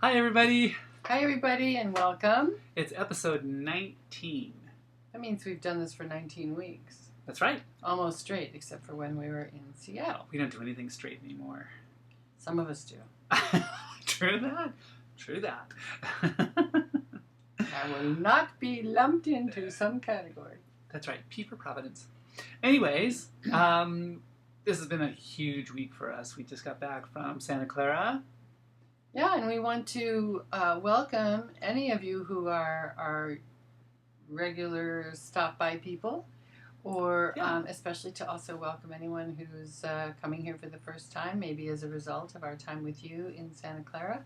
Hi, everybody. Hi, everybody, and welcome. It's episode 19. That means we've done this for 19 weeks. That's right. Almost straight, except for when we were in Seattle. We don't do anything straight anymore. Some of us do. True that. True that. I will not be lumped into some category. That's right. P for Providence. Anyways, this has been a huge week for us. We just got back from Santa Clara. Yeah, and we want to welcome any of you who are our regular stop-by people, or especially to also welcome anyone who's coming here for the first time, maybe as a result of our time with you in Santa Clara.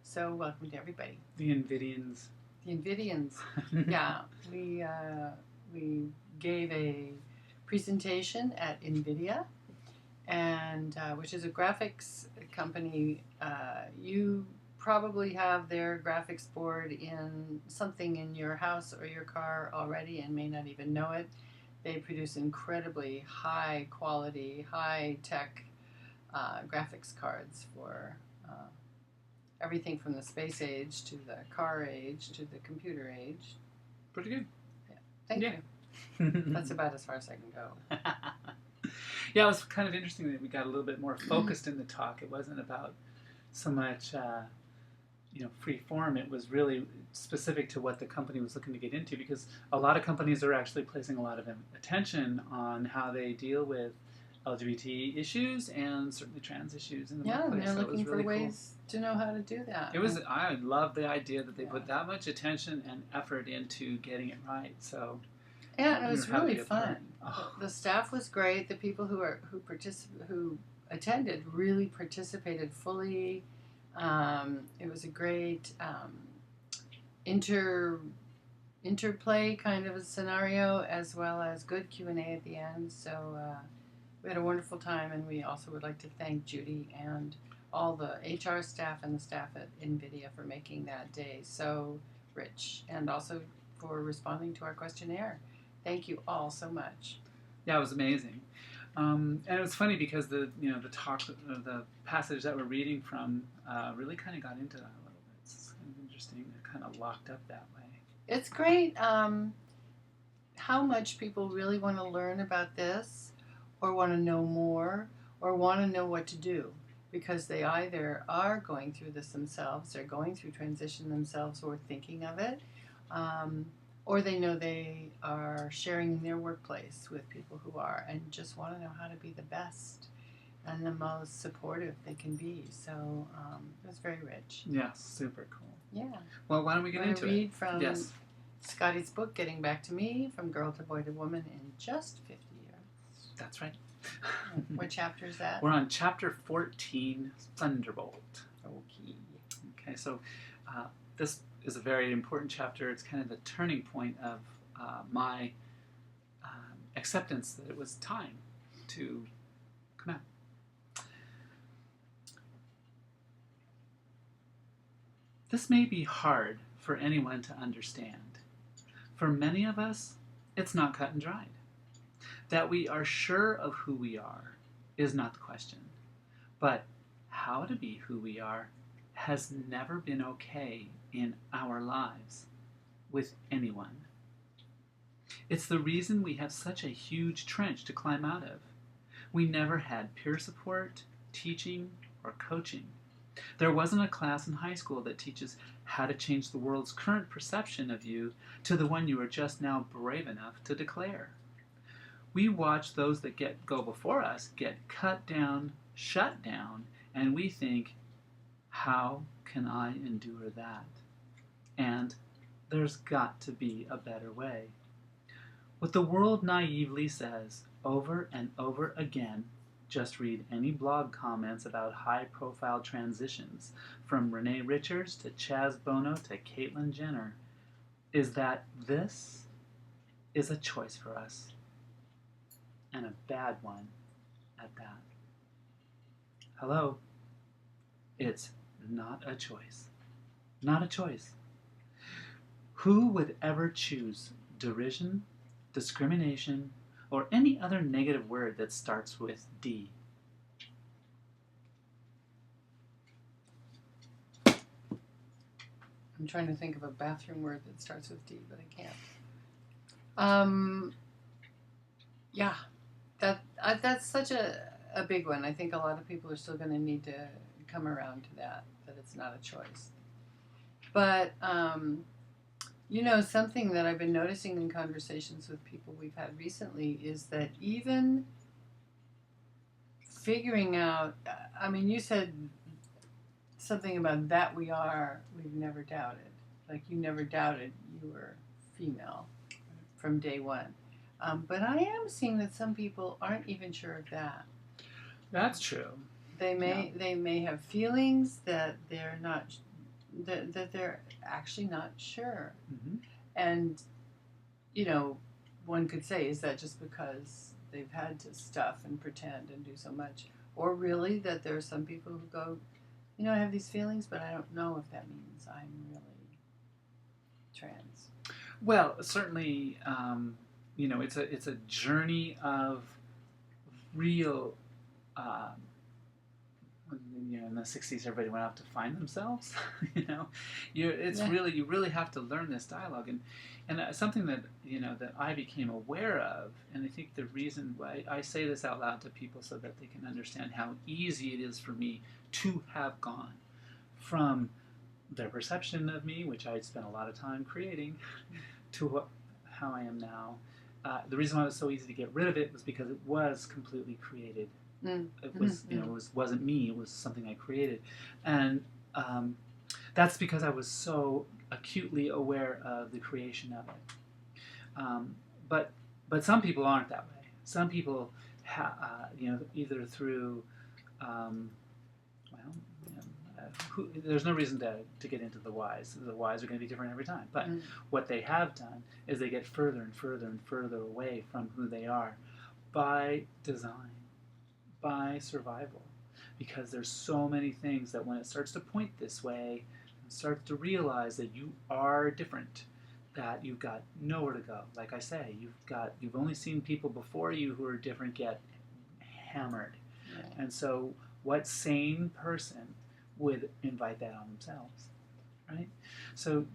So welcome to everybody. The Invidians. The Invidians. Yeah, we gave a presentation at NVIDIA, and which is a graphics company. You probably have their graphics board in something in your house or your car already and may not even know it. They produce incredibly high quality, high tech graphics cards for everything from the space age to the car age to the computer age. Pretty good. Yeah. Thank you. That's about as far as I can go. Yeah, it was kind of interesting that we got a little bit more focused in the talk. It wasn't about so much, free form. It was really specific to what the company was looking to get into, because a lot of companies are actually placing a lot of attention on how they deal with LGBT issues and certainly trans issues in the workplace. Yeah, and they're looking for really ways to know how to do that. I love the idea that they put that much attention and effort into getting it right. So. Yeah, and it was really fun. The staff was great. The people who attended really participated fully. It was a great interplay kind of a scenario, as well as good Q&A at the end. So we had a wonderful time, and we also would like to thank Judy and all the HR staff and the staff at NVIDIA for making that day so rich, and also for responding to our questionnaire. Thank you all so much. Yeah, it was amazing, and it was funny because the passage that we're reading from really kind of got into that a little bit. It's kind of interesting. They're kind of locked up that way. It's great how much people really want to learn about this, or want to know more, or want to know what to do, because they either are going through this themselves, they're going through transition themselves, or thinking of it. Or they know they are sharing in their workplace with people who are, and just want to know how to be the best and the most supportive they can be. So it was very rich. Yeah, super cool. Yeah. Well, why don't we get into it? Read from Scottie's book, Getting Back to Me, From Girl to Boy to Woman in Just 50 Years. That's right. What chapter is that? We're on chapter 14, Thunderbolt. Okay, so this is a very important chapter. It's kind of the turning point of my acceptance that it was time to come out. This may be hard for anyone to understand. For many of us, it's not cut and dried. That we are sure of who we are is not the question. But how to be who we are has never been okay in our lives with anyone. It's the reason we have such a huge trench to climb out of. We never had peer support, teaching, or coaching. There wasn't a class in high school that teaches how to change the world's current perception of you to the one you are just now brave enough to declare. We watch those that go before us get cut down, shut down, and we think, how can I endure that? And there's got to be a better way. What the world naively says over and over again, just read any blog comments about high-profile transitions, from Renee Richards to Chaz Bono to Caitlyn Jenner, is that this is a choice for us, and a bad one at that. Hello? It's not a choice. Not a choice. Who would ever choose derision, discrimination, or any other negative word that starts with D? I'm trying to think of a bathroom word that starts with D, but I can't. Yeah, that's such a big one. I think a lot of people are still going to need to come around to that it's not a choice. But, something that I've been noticing in conversations with people we've had recently is that even figuring out, you said something about that we've never doubted. Like you never doubted you were female from day one. But I am seeing that some people aren't even sure of that. That's true. They may have feelings that they're not, that they're actually not sure. Mm-hmm. And, one could say, is that just because they've had to stuff and pretend and do so much? Or really that there are some people who go, I have these feelings, but I don't know if that means I'm really trans. Well, certainly, it's a journey of real. In the 60s, everybody went out to find themselves. You really have to learn this dialogue, and something that that I became aware of, and I think the reason why I say this out loud to people so that they can understand how easy it is for me to have gone from their perception of me, which I spent a lot of time creating, to how I am now. The reason why it was so easy to get rid of it was because it was completely created. It was, wasn't me. It was something I created, and that's because I was so acutely aware of the creation of it. But some people aren't that way. Some people, either through, there's no reason to get into the whys. The whys are going to be different every time. But what they have done is they get further and further and further away from who they are by design, by survival, because there's so many things that when it starts to point this way and starts to realize that you are different, that you've got nowhere to go. Like I say, you've only seen people before you who are different get hammered. Right. And so what sane person would invite that on themselves, right? So,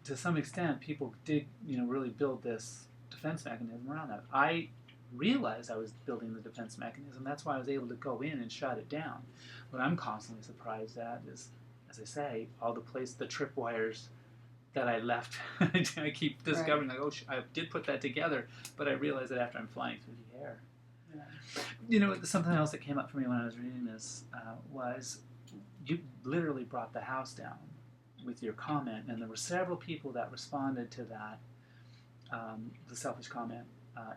to some extent, people did, really build this defense mechanism around that. I realized I was building the defense mechanism. That's why I was able to go in and shut it down. What I'm constantly surprised at is, as I say, all the tripwires that I left. I keep discovering, right. I did put that together, but I realized that after I'm flying through the air. Yeah. Something else that came up for me when I was reading this was you literally brought the house down with your comment, and there were several people that responded to that, the selfish comment,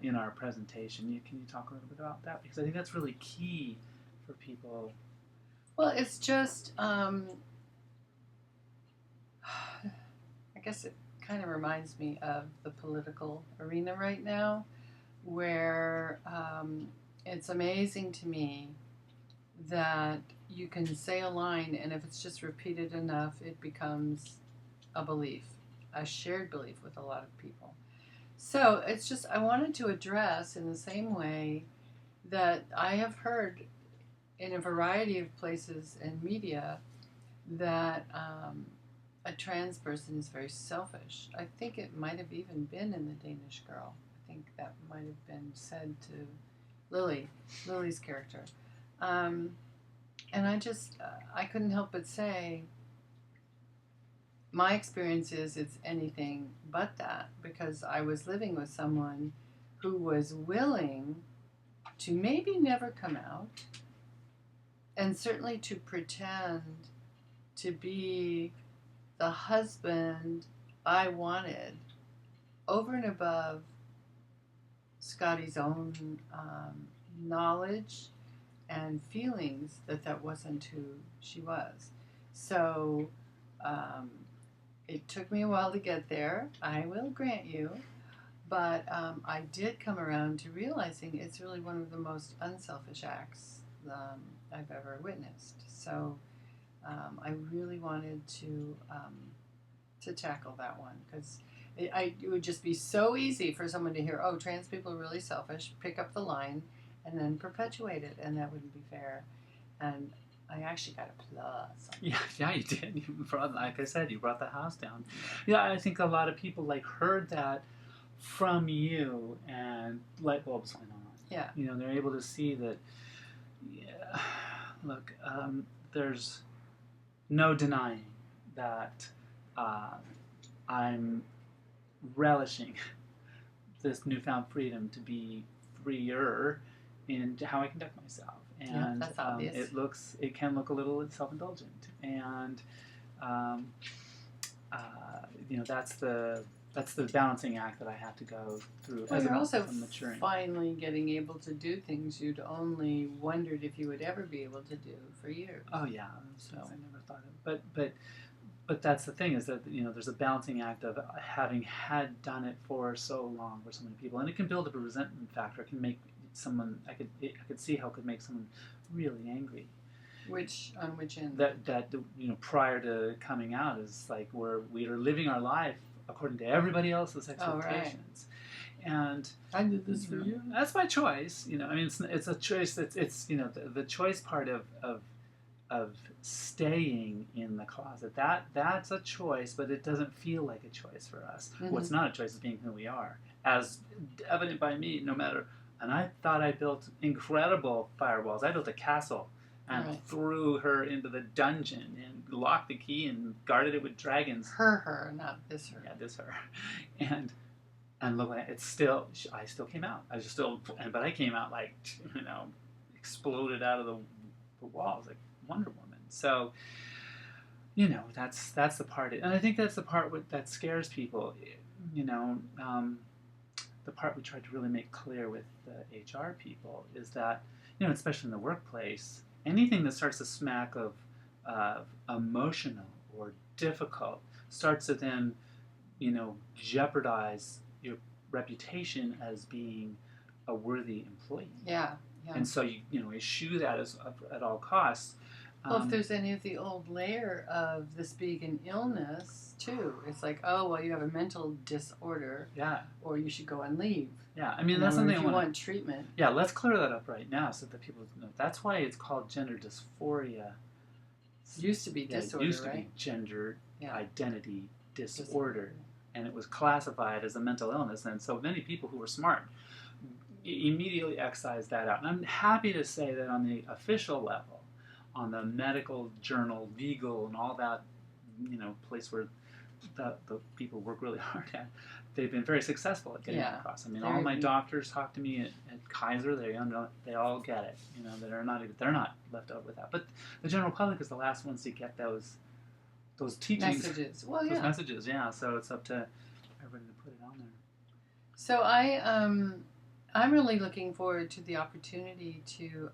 in our presentation. Can you talk a little bit about that? Because I think that's really key for people. Well, it's just, I guess it kind of reminds me of the political arena right now, where it's amazing to me that you can say a line, and if it's just repeated enough, it becomes a belief, a shared belief with a lot of people. So it's just, I wanted to address in the same way that I have heard in a variety of places in media that a trans person is very selfish. I think it might have even been in the Danish Girl. I think that might have been said to Lily's character. And I couldn't help but say, my experience is it's anything but that, because I was living with someone who was willing to maybe never come out, and certainly to pretend to be the husband I wanted over and above Scottie's own knowledge and feelings that wasn't who she was. So it took me a while to get there, I will grant you, but I did come around to realizing it's really one of the most unselfish acts I've ever witnessed. So I really wanted to tackle that one, because it would just be so easy for someone to hear, oh, trans people are really selfish, pick up the line, and then perpetuate it, and that wouldn't be fair. And I actually got a plus. Yeah, you did. You brought, like I said, you brought the house down. Yeah, I think a lot of people like heard that from you, and light bulbs went on. Yeah. You know, they're able to see that. Yeah, look, there's no denying that I'm relishing this newfound freedom to be freer in how I conduct myself. And that's obvious. it can look a little self-indulgent, and you know, that's the balancing act that I have to go through. Well, as you're I'm also maturing. finally getting able to do things you'd only wondered if you would ever be able to do for years. Oh yeah, so I never thought of it. But that's the thing, is that, you know, there's a balancing act of having had done it for so long for so many people, and it can build up a resentment factor. It can make someone, I could see how it could make someone really angry. On which end? That you know, prior to coming out, is like we are living our life according to everybody else's expectations. Oh, right. And I did this for you. That's my choice. You know, I mean, it's a choice. It's you know, the choice part of staying in the closet. That's a choice, but it doesn't feel like a choice for us. Mm-hmm. What's not a choice is being who we are, as evident by me. No matter, and I thought I built incredible firewalls. I built a castle and threw her into the dungeon and locked the key and guarded it with dragons. Her, not this her. Yeah, this her, and look, it's still. I still came out. But I came out like, you know, exploded out of the walls like Wonder Woman. So, you know, that's the part, and I think that's the part that scares people. You know, the part we tried to really make clear with the HR people is that, you know, especially in the workplace, anything that starts to smack of emotional or difficult starts to then, you know, jeopardize your reputation as being a worthy employee. Yeah. And so you know, eschew that at all costs. Well, if there's any of the old layer of this being an illness too, it's like, oh well, you have a mental disorder. Yeah. Or you should go on leave. Yeah, I mean, that's something if you want treatment. Yeah, let's clear that up right now so that people know. That's why it's called gender dysphoria. It used to be disorder, It used to right? be gender identity disorder, and it was classified as a mental illness. And so many people who were smart immediately excised that out. And I'm happy to say that on the official level, on the medical journal, legal, and all that, you know, place where the people work really hard at, they've been very successful at getting it across. I mean, all my doctors talk to me at Kaiser. They all get it. You know, they're not left out with that. But the general public is the last ones to get those teachings, messages. Well, those messages. Yeah. So it's up to everybody to put it on there. So I'm really looking forward to the opportunity to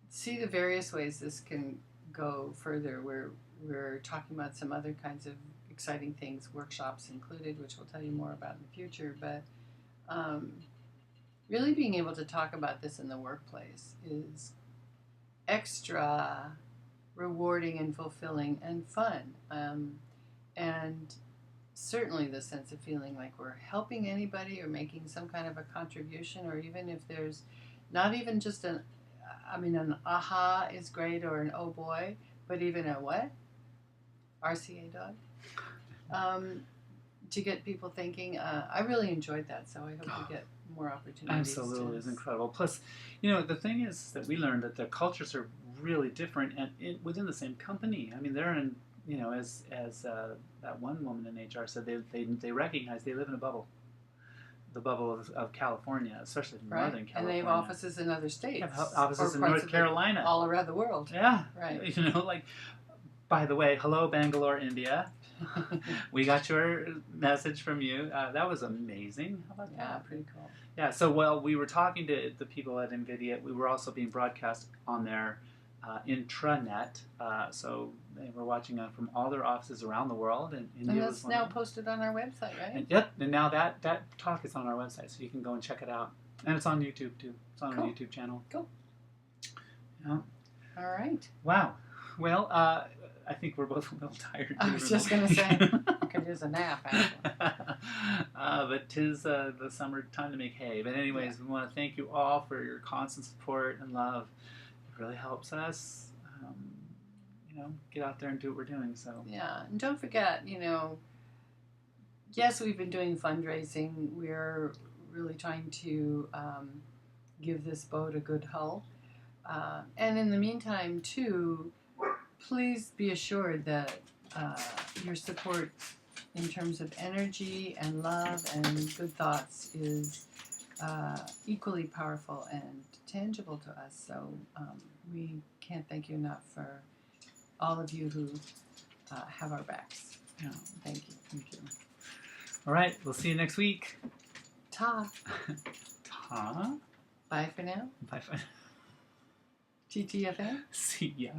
see the various ways this can go further. We're talking about some other kinds of exciting things, workshops included, which we'll tell you more about in the future. But really being able to talk about this in the workplace is extra rewarding and fulfilling and fun. And certainly the sense of feeling like we're helping anybody or making some kind of a contribution, or even if there's not even just an aha is great, or an oh boy, but even a what? RCA dog? To get people thinking. I really enjoyed that, so I hope we get more opportunities. Absolutely, it's incredible. Plus, you know, the thing is that we learned that the cultures are really different, and within the same company. I mean, they're in, you know, as that one woman in HR said, they recognize they live in a bubble, the bubble of California, especially Northern California. And they have offices in other states. They have offices in North Carolina, all around the world. Yeah, right. You know, like, by the way, hello Bangalore, India. We got your message from you. That was amazing. How about that? Yeah, pretty cool. Yeah. So while we were talking to the people at NVIDIA, we were also being broadcast on their intranet, so they were watching from all their offices around the world, and India that's was now posted on our website, right? And now that talk is on our website, so you can go and check it out, and it's on YouTube too. It's on our YouTube channel. Cool. Yeah. All right. Wow. Well, I think we're both a little tired. I was just going to say, I could use a nap, actually. But 'tis the summer time to make hay. But anyways, we want to thank you all for your constant support and love really helps us, get out there and do what we're doing. So Yeah, and don't forget, yes, we've been doing fundraising. We're really trying to give this boat a good hull. And in the meantime, too, please be assured that your support in terms of energy and love and good thoughts is equally powerful and tangible to us. So we can't thank you enough for all of you who have our backs. yeah, Thank you. thank you. All right, we'll see you next week. Ta. Ta. Bye for now. Bye. TTFN. See ya.